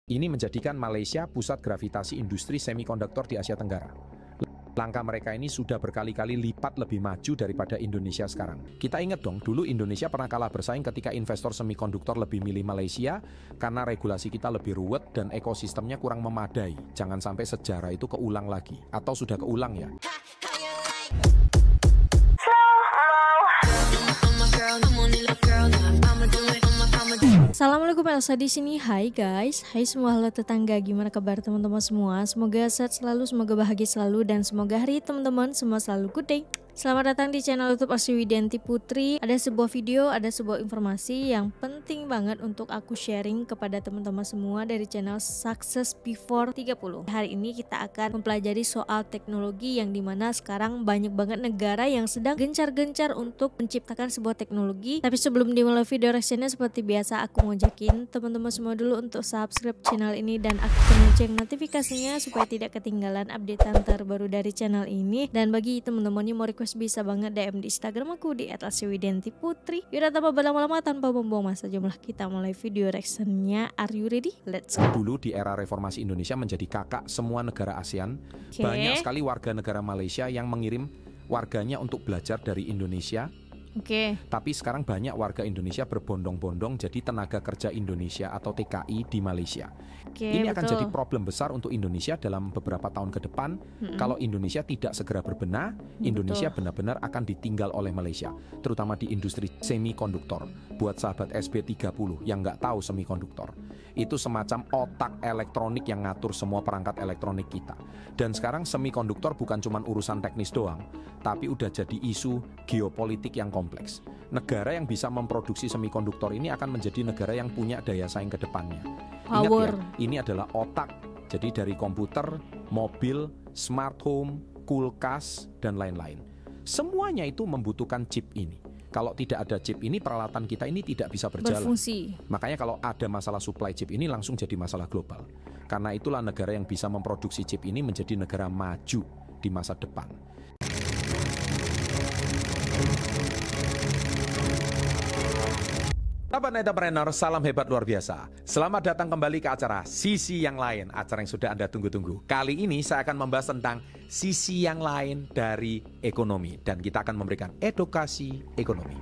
Ini menjadikan Malaysia pusat gravitasi industri semikonduktor di Asia Tenggara. Langkah mereka ini sudah berkali-kali lipat lebih maju daripada Indonesia sekarang. Kita ingat dong, dulu Indonesia pernah kalah bersaing ketika investor semikonduktor lebih milih Malaysia karena regulasi kita lebih ruwet dan ekosistemnya kurang memadai. Jangan sampai sejarah itu keulang lagi. Atau sudah keulang ya. Assalamualaikum, Elsa di sini. Hai guys, hai semua, halo tetangga, gimana kabar teman-teman semua? Semoga sehat selalu, semoga bahagia selalu, dan semoga hari teman-teman semua selalu good day. Selamat datang di channel YouTube Asri Widianti Putri. Ada sebuah video, ada sebuah informasi yang penting banget untuk aku sharing kepada teman-teman semua dari channel Success Before 30. Hari ini kita akan mempelajari soal teknologi yang dimana sekarang banyak banget negara yang sedang gencar-gencar untuk menciptakan sebuah teknologi. Tapi sebelum dimulai video reactionnya, seperti biasa aku ngajakin teman-teman semua dulu untuk subscribe channel ini dan aktifkan lonceng notifikasinya supaya tidak ketinggalan updatean terbaru dari channel ini. Dan bagi teman-teman yang mau request bisa banget DM di Instagram aku di @asriwidiantiputri. Yaudah, tanpa berlama-lama, tanpa membuang masa, jomlah kita mulai video reactionnya. Are you ready? Let's go. Dulu di era reformasi Indonesia menjadi kakak semua negara ASEAN. Banyak sekali warga negara Malaysia yang mengirim warganya untuk belajar dari Indonesia. Tapi sekarang banyak warga Indonesia berbondong-bondong jadi tenaga kerja Indonesia atau TKI di Malaysia. Ini akan jadi problem besar untuk Indonesia dalam beberapa tahun ke depan. Kalau Indonesia tidak segera berbenah, Indonesia benar-benar akan ditinggal oleh Malaysia, terutama di industri semikonduktor. Buat sahabat SB30 yang nggak tahu semikonduktor, itu semacam otak elektronik yang ngatur semua perangkat elektronik kita. Dan sekarang semikonduktor bukan cuma urusan teknis doang, tapi udah jadi isu geopolitik yang kompleks. Negara yang bisa memproduksi semikonduktor ini akan menjadi negara yang punya daya saing ke depannya. Ingat ya, ini adalah otak. Jadi dari komputer, mobil, smart home, kulkas, dan lain-lain. Semuanya itu membutuhkan chip ini. Kalau tidak ada chip ini, peralatan kita ini tidak bisa berjalan. Berfungsi. Makanya kalau ada masalah supply chip ini langsung jadi masalah global. Karena itulah negara yang bisa memproduksi chip ini menjadi negara maju di masa depan. Sahabat entrepreneur, salam hebat luar biasa. Selamat datang kembali ke acara Sisi Yang Lain, acara yang sudah Anda tunggu-tunggu. Kali ini saya akan membahas tentang sisi yang lain dari ekonomi, dan kita akan memberikan edukasi ekonomi.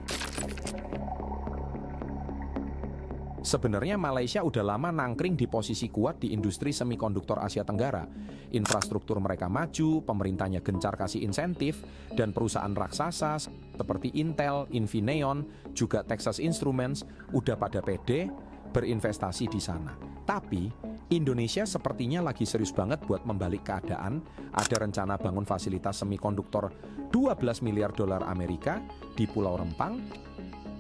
Sebenarnya Malaysia udah lama nangkring di posisi kuat di industri semikonduktor Asia Tenggara. Infrastruktur mereka maju, pemerintahnya gencar kasih insentif, dan perusahaan raksasa seperti Intel, Infineon, juga Texas Instruments udah pada pede berinvestasi di sana. Tapi Indonesia sepertinya lagi serius banget buat membalik keadaan. Ada rencana bangun fasilitas semikonduktor 12 miliar dolar Amerika di Pulau Rempang.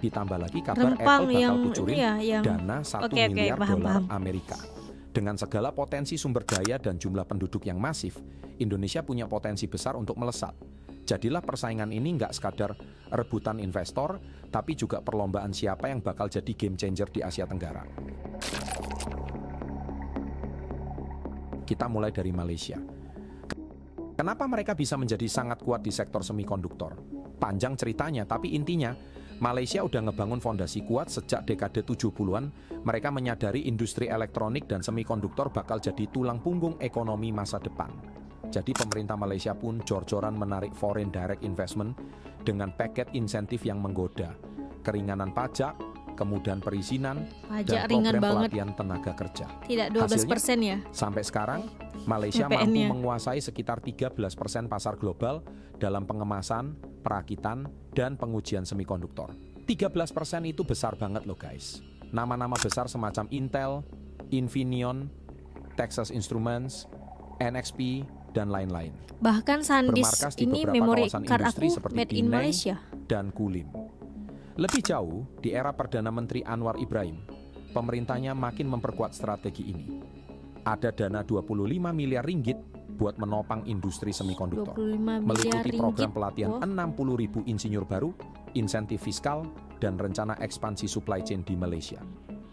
Ditambah lagi kabar Apple bakal kucurin dana 1 miliar dolar Amerika. Dengan segala potensi sumber daya dan jumlah penduduk yang masif, Indonesia punya potensi besar untuk melesat. Jadilah persaingan ini nggak sekadar rebutan investor, tapi juga perlombaan siapa yang bakal jadi game changer di Asia Tenggara. Kita mulai dari Malaysia. Kenapa mereka bisa menjadi sangat kuat di sektor semikonduktor? Panjang ceritanya, tapi intinya Malaysia udah ngebangun fondasi kuat sejak dekade 70-an. Mereka menyadari industri elektronik dan semikonduktor bakal jadi tulang punggung ekonomi masa depan. Jadi pemerintah Malaysia pun jor-joran menarik foreign direct investment dengan paket insentif yang menggoda. Keringanan pajak, kemudahan perizinan, dan program pelatihan tenaga kerja. Tidak 12% ya? Sampai sekarang, Malaysia mampu menguasai sekitar 13% pasar global dalam pengemasan, perakitan, dan pengujian semikonduktor. 13% itu besar banget loh guys. Nama-nama besar semacam Intel, Infineon, Texas Instruments, NXP, dan lain-lain. Bahkan SanDisk ini memori card aku made in Malaysia dan Kulim. Lebih jauh, di era Perdana Menteri Anwar Ibrahim, pemerintahnya makin memperkuat strategi ini. Ada dana 25 miliar ringgit buat menopang industri semikonduktor, meliputi program pelatihan 60.000 insinyur baru, insentif fiskal, dan rencana ekspansi supply chain di Malaysia.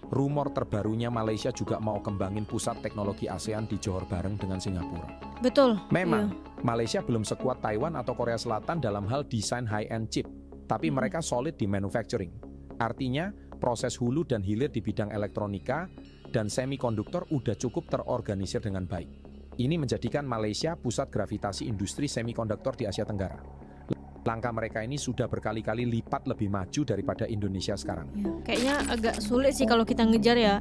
Rumor terbarunya Malaysia juga mau kembangin pusat teknologi ASEAN di Johor bareng dengan Singapura. Betul. Memang, Malaysia belum sekuat Taiwan atau Korea Selatan dalam hal desain high-end chip, tapi mereka solid di manufacturing. Artinya, proses hulu dan hilir di bidang elektronika dan semikonduktor udah cukup terorganisir dengan baik. Ini menjadikan Malaysia pusat gravitasi industri semikonduktor di Asia Tenggara. Langkah mereka ini sudah berkali-kali lipat lebih maju daripada Indonesia sekarang. Ya, kayaknya agak sulit sih kalau kita ngejar ya,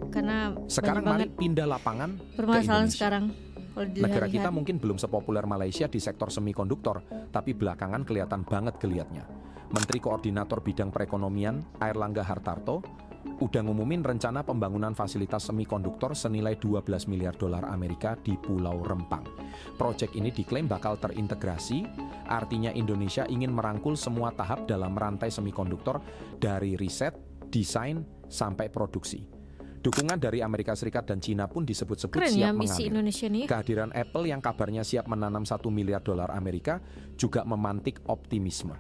karena sekarang mari pindah lapangan permasalahan sekarang. Negara kita mungkin belum sepopuler Malaysia di sektor semikonduktor, tapi belakangan kelihatan banget geliatnya. Menteri Koordinator Bidang Perekonomian, Airlangga Hartarto, udah ngumumin rencana pembangunan fasilitas semikonduktor senilai 12 miliar dolar Amerika di Pulau Rempang. Proyek ini diklaim bakal terintegrasi, artinya Indonesia ingin merangkul semua tahap dalam rantai semikonduktor dari riset, desain, sampai produksi. Dukungan dari Amerika Serikat dan Cina pun disebut-sebut siap mengambil. Indonesia nih. Kehadiran Apple yang kabarnya siap menanam 1 miliar dolar Amerika juga memantik optimisme.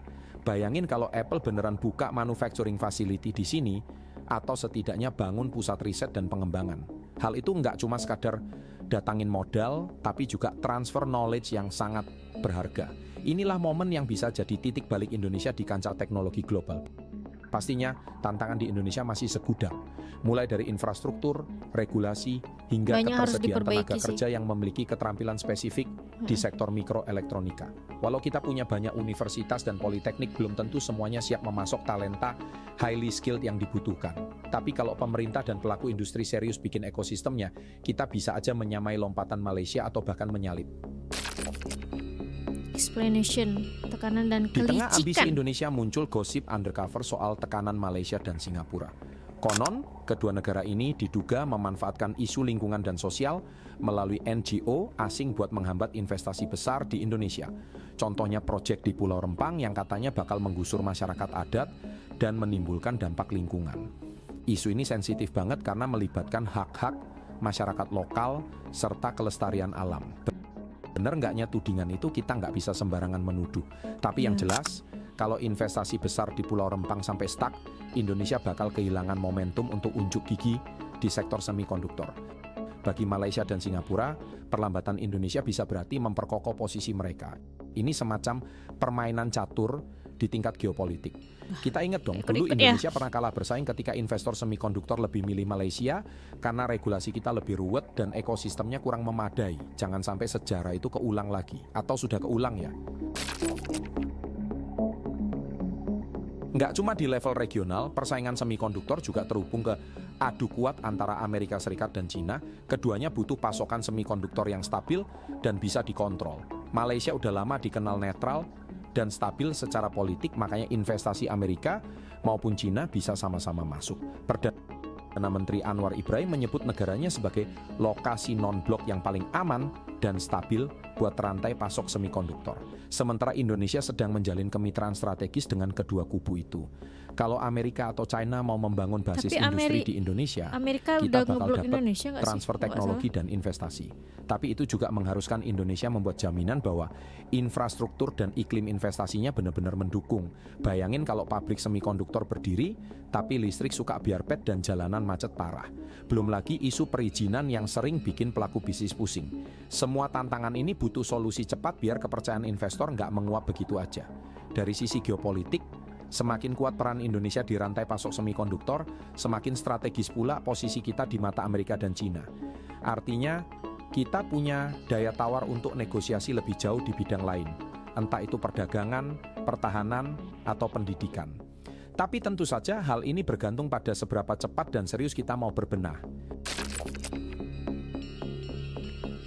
Bayangin kalau Apple beneran buka manufacturing facility di sini, atau setidaknya bangun pusat riset dan pengembangan. Hal itu nggak cuma sekadar datangin modal, tapi juga transfer knowledge yang sangat berharga. Inilah momen yang bisa jadi titik balik Indonesia di kancah teknologi global. Pastinya tantangan di Indonesia masih segudang, mulai dari infrastruktur, regulasi, hingga ketersediaan tenaga kerja yang memiliki keterampilan spesifik di sektor mikroelektronika. Walau kita punya banyak universitas dan politeknik, belum tentu semuanya siap memasok talenta highly skilled yang dibutuhkan. Tapi kalau pemerintah dan pelaku industri serius bikin ekosistemnya, kita bisa aja menyamai lompatan Malaysia atau bahkan menyalip. Explanation, tekanan dan kelicikan. Di tengah ambisi Indonesia muncul gosip undercover soal tekanan Malaysia dan Singapura. Konon, kedua negara ini diduga memanfaatkan isu lingkungan dan sosial melalui NGO asing buat menghambat investasi besar di Indonesia. Contohnya proyek di Pulau Rempang yang katanya bakal menggusur masyarakat adat dan menimbulkan dampak lingkungan. Isu ini sensitif banget karena melibatkan hak-hak masyarakat lokal serta kelestarian alam. Bener nggaknya tudingan itu kita nggak bisa sembarangan menuduh. Tapi yang jelas, kalau investasi besar di Pulau Rempang sampai stuck, Indonesia bakal kehilangan momentum untuk unjuk gigi di sektor semikonduktor. Bagi Malaysia dan Singapura, perlambatan Indonesia bisa berarti memperkokoh posisi mereka. Ini semacam permainan catur di tingkat geopolitik. Kita ingat dong, dulu Indonesia pernah kalah bersaing ketika investor semikonduktor lebih milih Malaysia karena regulasi kita lebih ruwet dan ekosistemnya kurang memadai. Jangan sampai sejarah itu keulang lagi, atau sudah keulang ya. Nggak cuma di level regional, persaingan semikonduktor juga terhubung ke adu kuat antara Amerika Serikat dan Cina. Keduanya butuh pasokan semikonduktor yang stabil dan bisa dikontrol. Malaysia udah lama dikenal netral dan stabil secara politik, makanya investasi Amerika maupun Cina bisa sama-sama masuk. Perdana Menteri Anwar Ibrahim menyebut negaranya sebagai lokasi non-blok yang paling aman dan stabil buat rantai pasok semikonduktor. Sementara Indonesia sedang menjalin kemitraan strategis dengan kedua kubu itu. Kalau Amerika atau China mau membangun basis industri di Indonesia, kita bakal dapat transfer teknologi dan investasi. Tapi itu juga mengharuskan Indonesia membuat jaminan bahwa infrastruktur dan iklim investasinya benar-benar mendukung. Bayangin kalau pabrik semikonduktor berdiri, tapi listrik suka biarpet dan jalanan macet parah. Belum lagi isu perizinan yang sering bikin pelaku bisnis pusing. Semua tantangan ini butuh solusi cepat biar kepercayaan investor nggak menguap begitu aja. Dari sisi geopolitik, semakin kuat peran Indonesia di rantai pasok semikonduktor, semakin strategis pula posisi kita di mata Amerika dan Cina. Artinya, kita punya daya tawar untuk negosiasi lebih jauh di bidang lain, entah itu perdagangan, pertahanan, atau pendidikan. Tapi tentu saja hal ini bergantung pada seberapa cepat dan serius kita mau berbenah.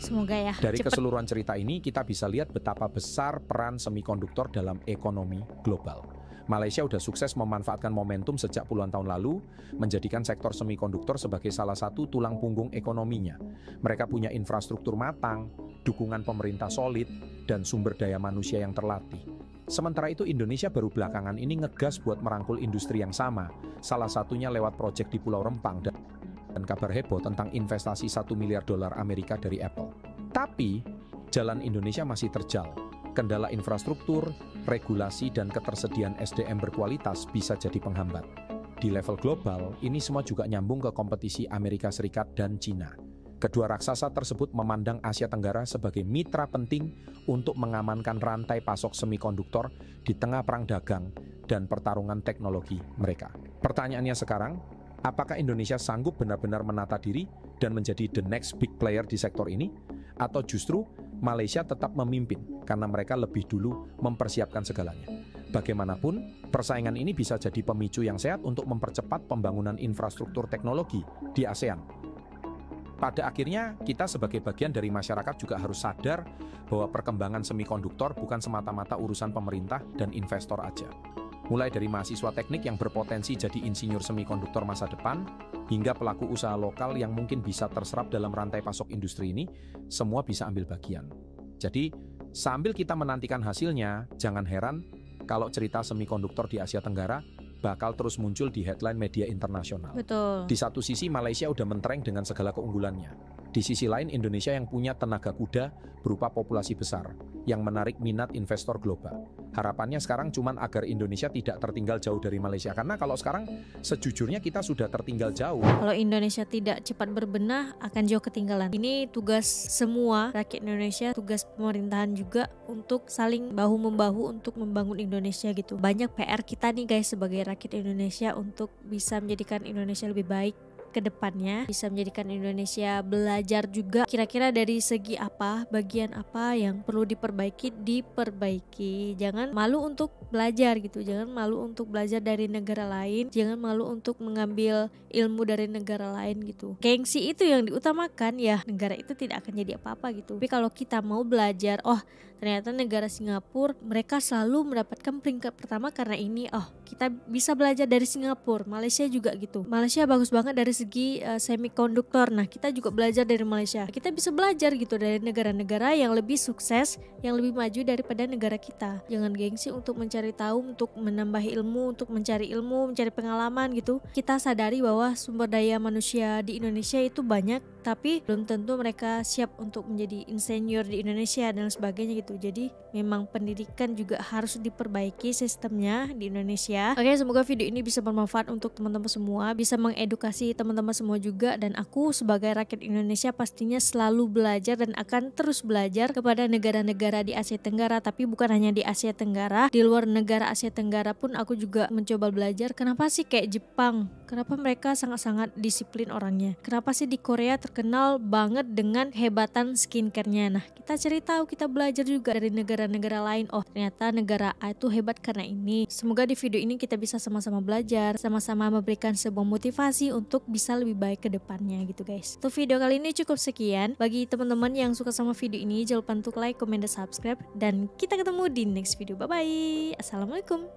Semoga ya. Dari keseluruhan cerita ini kita bisa lihat betapa besar peran semikonduktor dalam ekonomi global. Malaysia sudah sukses memanfaatkan momentum sejak puluhan tahun lalu, menjadikan sektor semikonduktor sebagai salah satu tulang punggung ekonominya. Mereka punya infrastruktur matang, dukungan pemerintah solid, dan sumber daya manusia yang terlatih. Sementara itu Indonesia baru belakangan ini ngegas buat merangkul industri yang sama, salah satunya lewat proyek di Pulau Rempang dan kabar heboh tentang investasi 1 miliar dolar Amerika dari Apple. Tapi, jalan Indonesia masih terjal. Kendala infrastruktur, regulasi, dan ketersediaan SDM berkualitas bisa jadi penghambat. Di level global, ini semua juga nyambung ke kompetisi Amerika Serikat dan Cina. Kedua raksasa tersebut memandang Asia Tenggara sebagai mitra penting untuk mengamankan rantai pasok semikonduktor di tengah perang dagang dan pertarungan teknologi mereka. Pertanyaannya sekarang, Apakah Indonesia sanggup benar-benar menata diri dan menjadi the next big player di sektor ini? Atau justru Malaysia tetap memimpin karena mereka lebih dulu mempersiapkan segalanya? Bagaimanapun, persaingan ini bisa jadi pemicu yang sehat untuk mempercepat pembangunan infrastruktur teknologi di ASEAN. Pada akhirnya, kita sebagai bagian dari masyarakat juga harus sadar bahwa perkembangan semikonduktor bukan semata-mata urusan pemerintah dan investor aja. Mulai dari mahasiswa teknik yang berpotensi jadi insinyur semikonduktor masa depan, hingga pelaku usaha lokal yang mungkin bisa terserap dalam rantai pasok industri ini, semua bisa ambil bagian. Jadi, sambil kita menantikan hasilnya, jangan heran kalau cerita semikonduktor di Asia Tenggara bakal terus muncul di headline media internasional. Betul. Di satu sisi Malaysia udah mentereng dengan segala keunggulannya. Di sisi lain Indonesia yang punya tenaga kuda berupa populasi besar yang menarik minat investor global. Harapannya sekarang cuman agar Indonesia tidak tertinggal jauh dari Malaysia, karena kalau sekarang sejujurnya kita sudah tertinggal jauh. Kalau Indonesia tidak cepat berbenah akan jauh ketinggalan. Ini tugas semua rakyat Indonesia, tugas pemerintahan juga untuk saling bahu-membahu untuk membangun Indonesia gitu. Banyak PR kita nih guys sebagai rakyat Indonesia untuk bisa menjadikan Indonesia lebih baik ke depannya, bisa menjadikan Indonesia belajar juga kira-kira dari segi apa, bagian apa yang perlu diperbaiki. Jangan malu untuk belajar gitu, jangan malu untuk belajar dari negara lain, jangan malu untuk mengambil ilmu dari negara lain gitu. Gengsi itu yang diutamakan, ya negara itu tidak akan jadi apa-apa gitu. Tapi kalau kita mau belajar, oh ternyata negara Singapura mereka selalu mendapatkan peringkat pertama karena ini, oh kita bisa belajar dari Singapura. Malaysia juga gitu, Malaysia bagus banget dari segi semikonduktor. Nah kita juga belajar dari Malaysia. Kita bisa belajar gitu dari negara-negara yang lebih sukses, yang lebih maju daripada negara kita. Jangan gengsi untuk mencari tahu, untuk menambah ilmu, untuk mencari ilmu, mencari pengalaman gitu. Kita sadari bahwa sumber daya manusia di Indonesia itu banyak, tapi belum tentu mereka siap untuk menjadi insinyur di Indonesia dan sebagainya gitu. Jadi memang pendidikan juga harus diperbaiki sistemnya di Indonesia. Oke, semoga video ini bisa bermanfaat untuk teman-teman semua, bisa mengedukasi teman-teman semua juga. Dan aku sebagai rakyat Indonesia pastinya selalu belajar dan akan terus belajar kepada negara-negara di Asia Tenggara. Tapi bukan hanya di Asia Tenggara, di luar negara Asia Tenggara pun aku juga mencoba belajar. Kenapa sih kayak Jepang? Kenapa mereka sangat-sangat disiplin orangnya? Kenapa sih di Korea terkenal banget dengan hebatan skincare-nya? Nah, kita cari tahu, kita belajar juga dari negara-negara lain. Oh, ternyata negara A itu hebat karena ini. Semoga di video ini kita bisa sama-sama belajar, sama-sama memberikan sebuah motivasi untuk bisa lebih baik ke depannya gitu guys. Untuk video kali ini cukup sekian. Bagi teman-teman yang suka sama video ini, jangan lupa untuk like, comment, dan subscribe. Dan kita ketemu di next video. Bye-bye. Assalamualaikum.